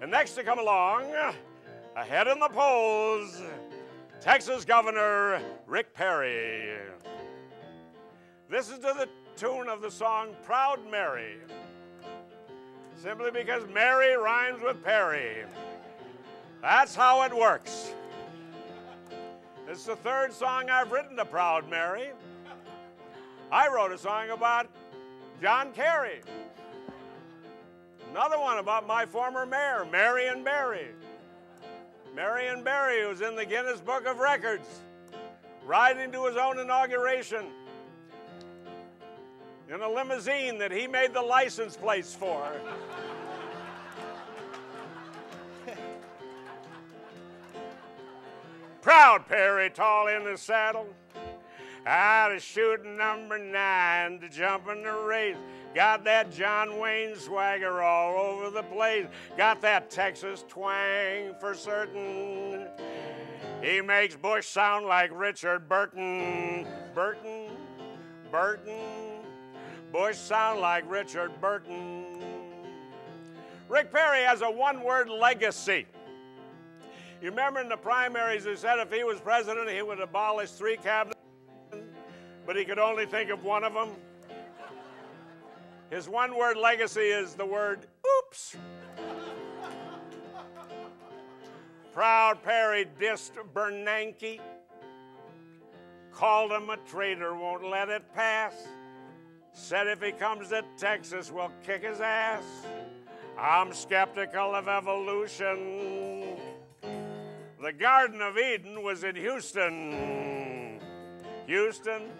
And next to come along, ahead in the polls, Texas Governor Rick Perry. This is to the tune of the song Proud Mary, simply because Mary rhymes with Perry. That's how it works. This is the third song I've written to Proud Mary. I wrote a song about John Kerry. Another one about my former mayor, Marion Barry. Marion Barry, who's in the Guinness Book of Records, riding to his own inauguration in a limousine that he made the license plates for. Proud Perry, tall in the saddle, out of shooting number 9 to jump in the race. Got that John Wayne swagger all over the place. Got that Texas twang for certain. He makes Bush sound like Richard Burton. Burton, Burton. Bush sound like Richard Burton. Rick Perry has a one-word legacy. You remember in the primaries they said if he was president he would abolish 3 cabinets, but he could only think of one of them? His one-word legacy is the word oops. Proud Perry dissed Bernanke, called him a traitor, won't let it pass. Said if he comes to Texas, we'll kick his ass. I'm skeptical of evolution. The Garden of Eden was in Houston. Houston.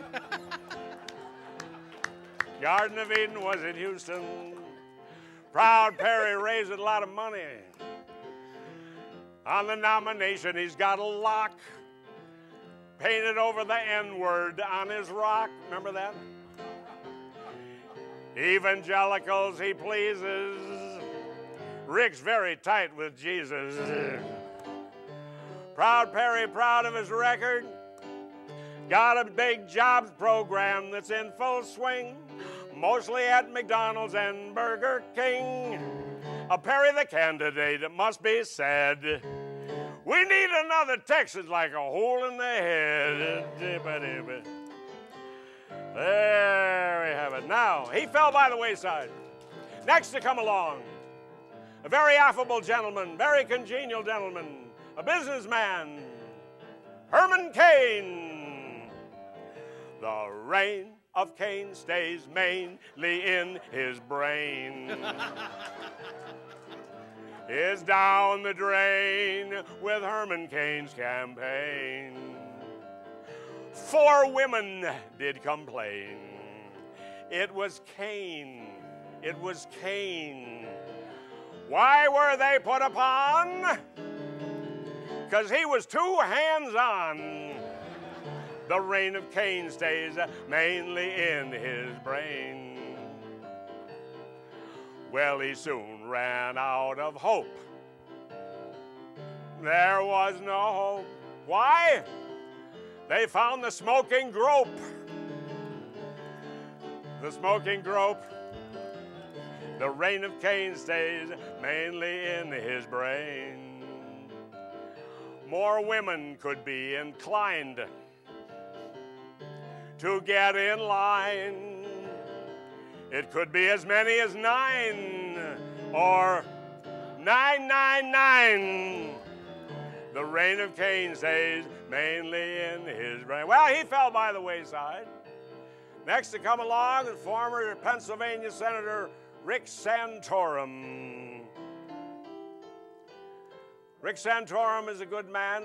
Garden of Eden was in Houston. Proud Perry raised a lot of money. On the nomination, he's got a lock painted over the N-word on his rock. Remember that? Evangelicals he pleases. Rick's very tight with Jesus. Proud Perry, proud of his record. Got a big jobs program that's in full swing, mostly at McDonald's and Burger King. A Perry the candidate, it must be said. We need another Texas like a hole in the head. There we have it. Now, he fell by the wayside. Next to come along, a very affable gentleman, very congenial gentleman, a businessman, Herman Cain. The reign of Cain stays mainly in his brain. Is down the drain with Herman Cain's campaign. 4 women did complain. It was Cain. It was Cain. Why were they put upon? Because he was too hands-on. The reign of Cain stays mainly in his brain. Well, he soon ran out of hope. There was no hope. Why? They found the smoking grope. The smoking grope. The reign of Cain stays mainly in his brain. More women could be inclined to get in line. It could be as many as 9 or 999. The reign of Cain stays mainly in his brain. Well, he fell by the wayside. Next to come along is former Pennsylvania Senator Rick Santorum. Rick Santorum is a good man.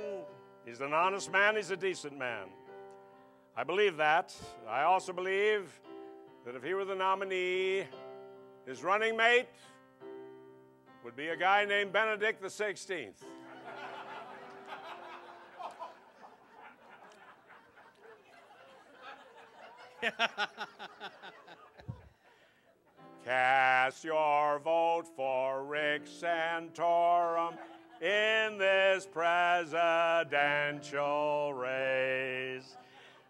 He's an honest man. He's a decent man. I believe that. I also believe that if he were the nominee, his running mate would be a guy named Benedict the 16th. Cast your vote for Rick Santorum in this presidential race.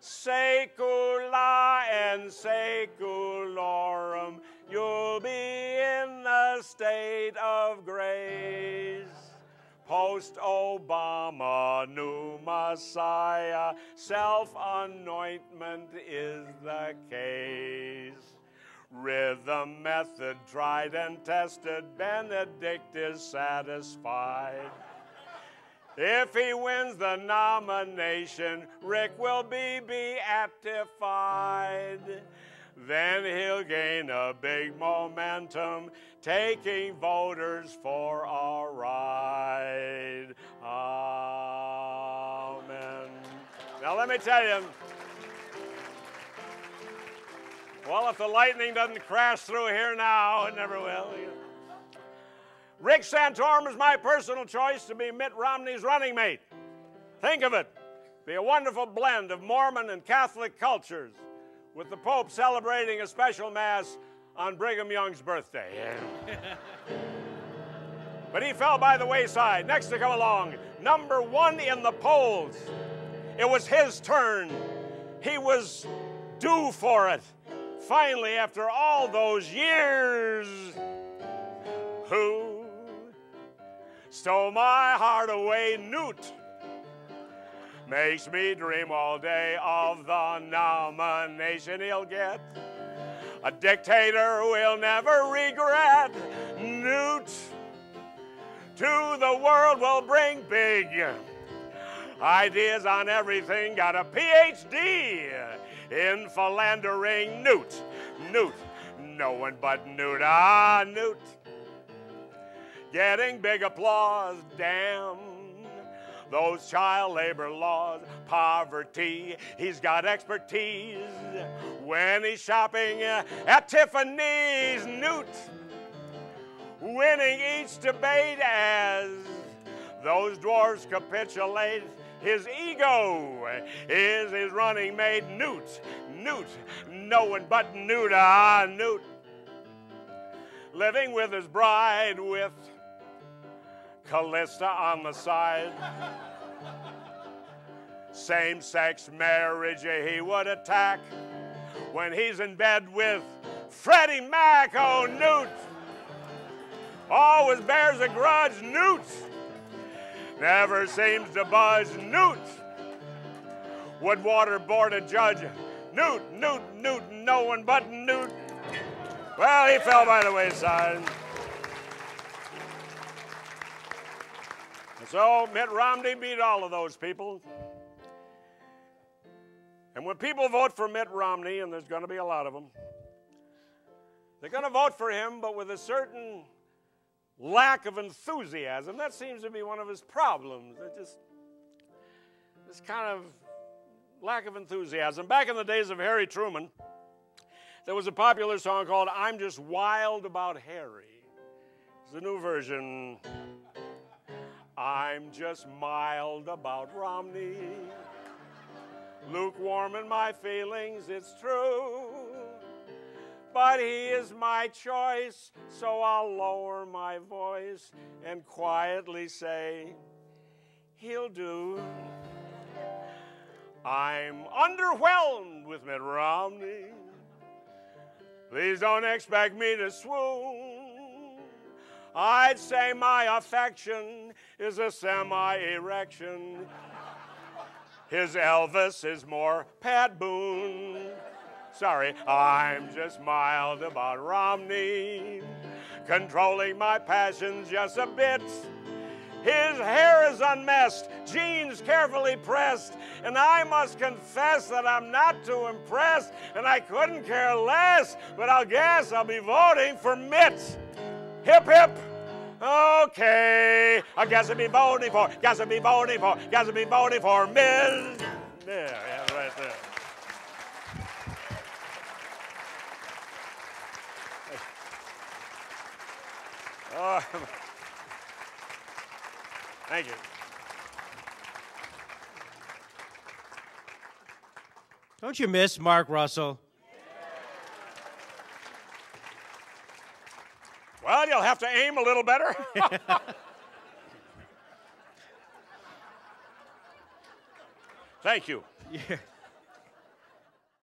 Secula and seculorum, you'll be in the state of grace. Post-Obama, new Messiah, self-anointment is the case. Rhythm method tried and tested, Benedict is satisfied. If he wins the nomination, Rick will be beatified. Then he'll gain a big momentum, taking voters for a ride. Amen. Now let me tell you, well, if the lightning doesn't crash through here now, it never will. Rick Santorum is my personal choice to be Mitt Romney's running mate. Think of it. Be a wonderful blend of Mormon and Catholic cultures, with the Pope celebrating a special Mass on Brigham Young's birthday. But he fell by the wayside. Next to come along, number 1 in the polls. It was his turn. He was due for it. Finally, after all those years, who stole my heart away? Newt. Makes me dream all day of the nomination he'll get. A dictator we'll never regret. Newt to the world will bring big ideas on everything. Got a PhD in philandering. Newt, no one but Newt. Ah, Newt. Getting big applause, damn. Those child labor laws, poverty, he's got expertise. When he's shopping at Tiffany's, Newt, winning each debate as those dwarfs capitulate. His ego is his running mate. Newt, no one but Newt. Ah, Newt. Living with his bride, with Callista on the side. Same-sex marriage he would attack when he's in bed with Freddie Mac. Oh, Newt always bears a grudge. Newt never seems to budge. Newt would waterboard a judge. Newt, no one but Newt. Well, he fell by the wayside. So Mitt Romney beat all of those people. And when people vote for Mitt Romney, and there's going to be a lot of them, they're going to vote for him, but with a certain lack of enthusiasm. That seems to be one of his problems. This kind of lack of enthusiasm. Back in the days of Harry Truman, there was a popular song called I'm Just Wild About Harry. It's a new version. I'm just mild about Romney, lukewarm in my feelings, it's true, but he is my choice, so I'll lower my voice and quietly say, he'll do. I'm underwhelmed with Mitt Romney. Please don't expect me to swoon. I'd say my affection is a semi-erection. His Elvis is more Pat Boone. Sorry, I'm just mild about Romney, controlling my passions just a bit. His hair is unmessed, jeans carefully pressed, and I must confess that I'm not too impressed, and I couldn't care less, but I'll guess I'll be voting for Mitt. Hip, hip. Okay, I guess I'll be voting for, Mitt. Yeah, right there. Oh, thank you. Don't you miss Mark Russell? Well, you'll have to aim a little better. Thank you. Yeah.